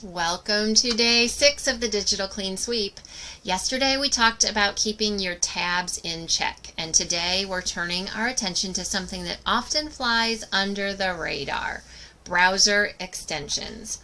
Welcome to day 6 of the Digital Clean Sweep. Yesterday we talked about keeping your tabs in check, and today we're turning our attention to something that often flies under the radar: browser extensions.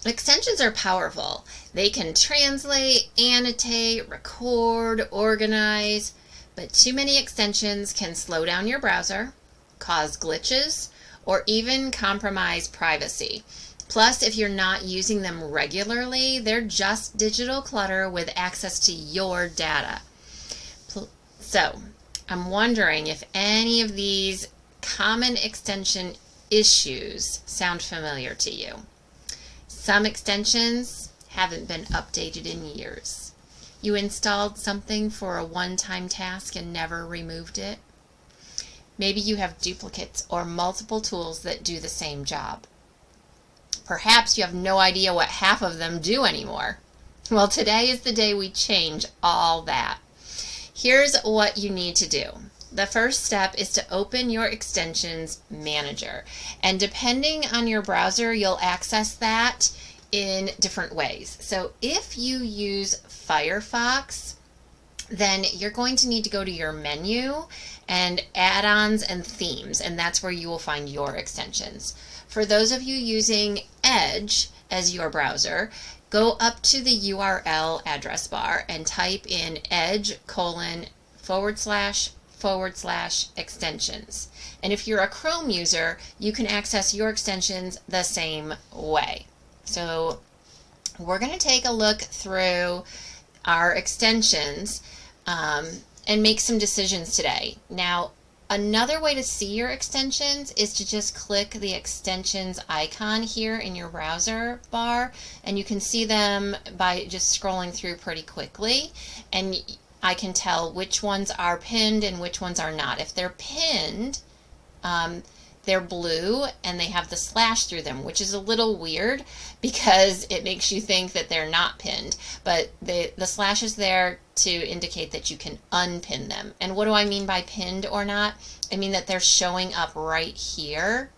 Extensions are powerful. They can translate, annotate, record, organize, but too many extensions can slow down your browser, cause glitches, or even compromise privacy. Plus, if you're not using them regularly, they're just digital clutter with access to your data. So, I'm wondering if any of these common extension issues sound familiar to you. Some extensions haven't been updated in years. You installed something for a one-time task and never removed it. Maybe you have duplicates or multiple tools that do the same job. Perhaps you have no idea what half of them do anymore. Well, today is the day we change all that. Here's what you need to do. The first step is to open your extensions manager. And depending on your browser, you'll access that in different ways. So if you use Firefox, then you're going to need to go to your menu and add-ons and themes, and that's where you will find your extensions. For those of you using Edge as your browser, go up to the URL address bar and type in edge://extensions. And if you're a Chrome user, you can access your extensions the same way. So we're going to take a look through our extensions and make some decisions today. Now, another way to see your extensions is to just click the extensions icon here in your browser bar, and you can see them by just scrolling through pretty quickly, and I can tell which ones are pinned and which ones are not. If they're pinned, they're blue and they have the slash through them, which is a little weird because it makes you think that they're not pinned, but the slash is there to indicate that you can unpin them. And what do I mean by pinned or not? I mean that they're showing up right here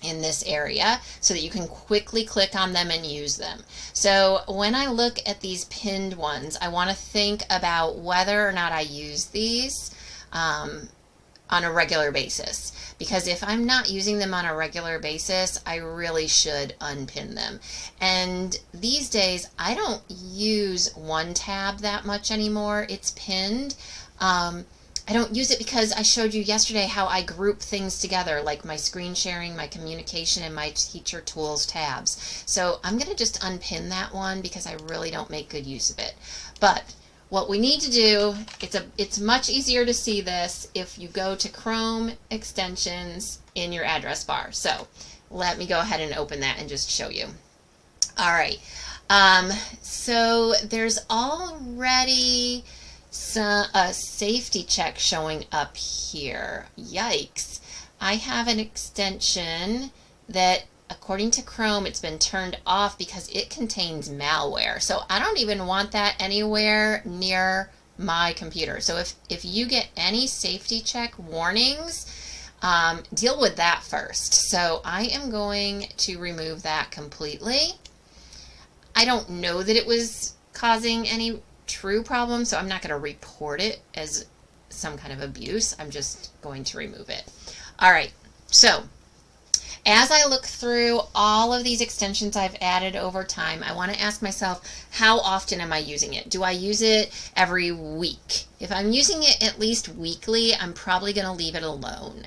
in this area so that you can quickly click on them and use them. So when I look at these pinned ones, I want to think about whether or not I use these on a regular basis, because if I'm not using them on a regular basis, I really should unpin them. And these days I don't use one tab that much anymore. It's pinned. I don't use it because I showed you yesterday how I group things together, like my screen sharing, my communication, and my teacher tools tabs. So I'm going to just unpin that one because I really don't make good use of it. But what we need to do, it's much easier to see this if you go to Chrome extensions in your address bar. So let me go ahead and open that and just show you. All right, so there's already a safety check showing up here. Yikes. I have an extension that, according to Chrome, it's been turned off because it contains malware. So I don't even want that anywhere near my computer. So if you get any safety check warnings, deal with that first. So I am going to remove that completely. I don't know that it was causing any true problem, so I'm not going to report it as some kind of abuse. I'm just going to remove it. All right, so as I look through all of these extensions I've added over time, I want to ask myself, how often am I using it? Do I use it every week? If I'm using it at least weekly, I'm probably going to leave it alone.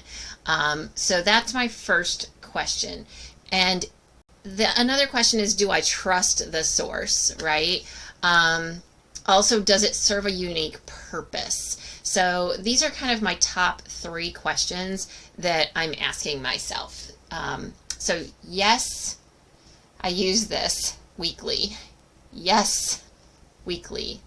So that's my first question. And another question is, do I trust the source, right? Also, does it serve a unique purpose? So these are kind of my top 3 questions that I'm asking myself. So yes, I use this weekly. Yes, weekly.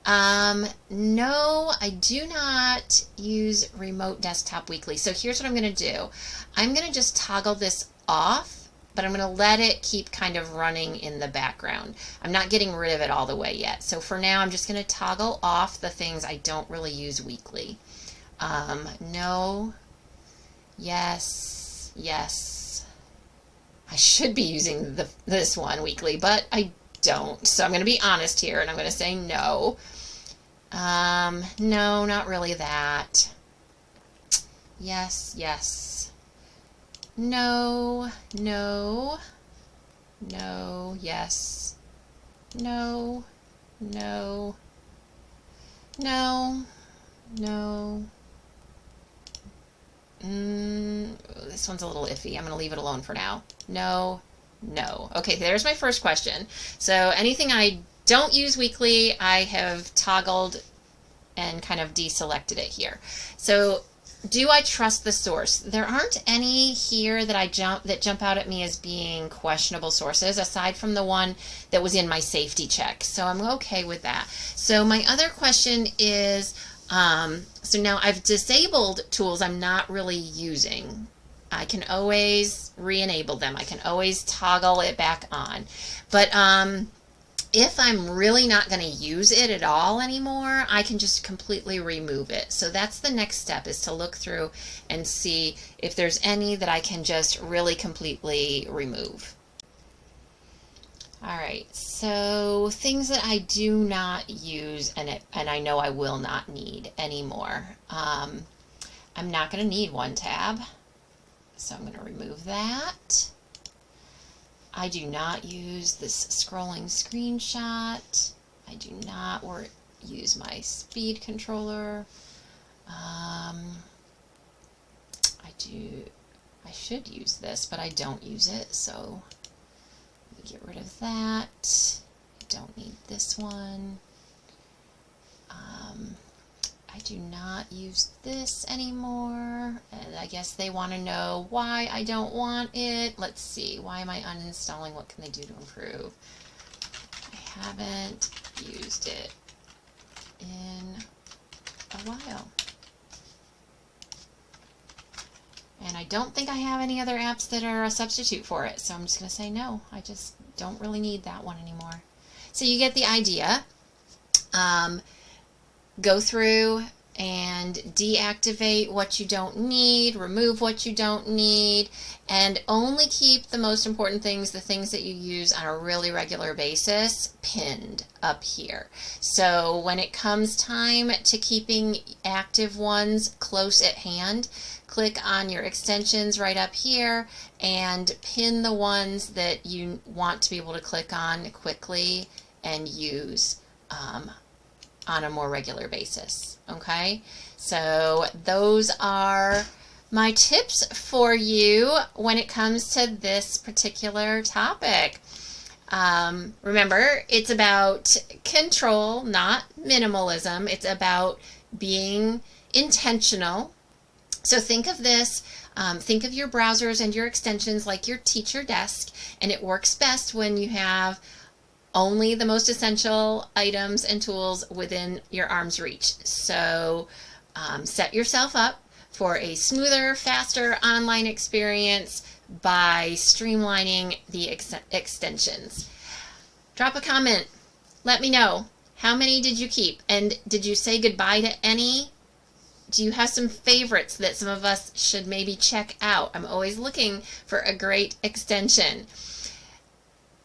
No, I do not use remote desktop weekly. So here's what I'm going to do. I'm going to just toggle this off, but I'm going to let it keep kind of running in the background. I'm not getting rid of it all the way yet. So for now, I'm just going to toggle off the things I don't really use weekly. No, yes, yes. I should be using this one weekly, but I don't. So I'm going to be honest here, and I'm going to say no. No, not really that. Yes, yes. No, no, no, yes. No, no, no, no. This one's a little iffy. I'm going to leave it alone for now. No, no. Okay, there's my first question. So anything I don't use weekly, I have toggled and kind of deselected it here. So do I trust the source? There aren't any here that jump out at me as being questionable sources, aside from the one that was in my safety check. So I'm okay with that. So my other question is, so now I've disabled tools I'm not really using. I can always re-enable them. I can always toggle it back on. But if I'm really not going to use it at all anymore, I can just completely remove it. So that's the next step, is to look through and see if there's any that I can just really completely remove. All right, so things that I do not use and I know I will not need anymore. I'm not going to need one tab, so I'm going to remove that. I do not use this scrolling screenshot. I do not use my speed controller. I should use this, but I don't use it, so get rid of that. I don't need this one. I do not use this anymore, and I guess they want to know why I don't want it. Let's see, why am I uninstalling? What can they do to improve? I haven't used it in a while. And I don't think I have any other apps that are a substitute for it, so I'm just going to say no. I just don't really need that one anymore. So you get the idea. Go through and deactivate what you don't need, remove what you don't need, and only keep the most important things, the things that you use on a really regular basis, pinned up here. So when it comes time to keeping active ones close at hand, click on your extensions right up here and pin the ones that you want to be able to click on quickly and use on a more regular basis. Okay, so those are my tips for you when it comes to this particular topic. Remember, it's about control, not minimalism. It's about being intentional. So think of this, think of your browsers and your extensions like your teacher desk, and it works best when you have only the most essential items and tools within your arm's reach. So set yourself up for a smoother, faster online experience by streamlining the extensions. Drop a comment. Let me know. How many did you keep? And did you say goodbye to any? Do you have some favorites that some of us should maybe check out? I'm always looking for a great extension.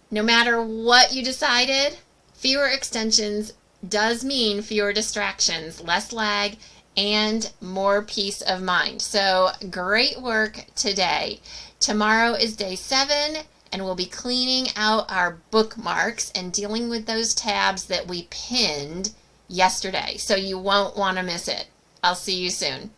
No matter what you decided, fewer extensions does mean fewer distractions, less lag, and more peace of mind. So great work today. Tomorrow is day 7, and we'll be cleaning out our bookmarks and dealing with those tabs that we pinned yesterday. So you won't want to miss it. I'll see you soon.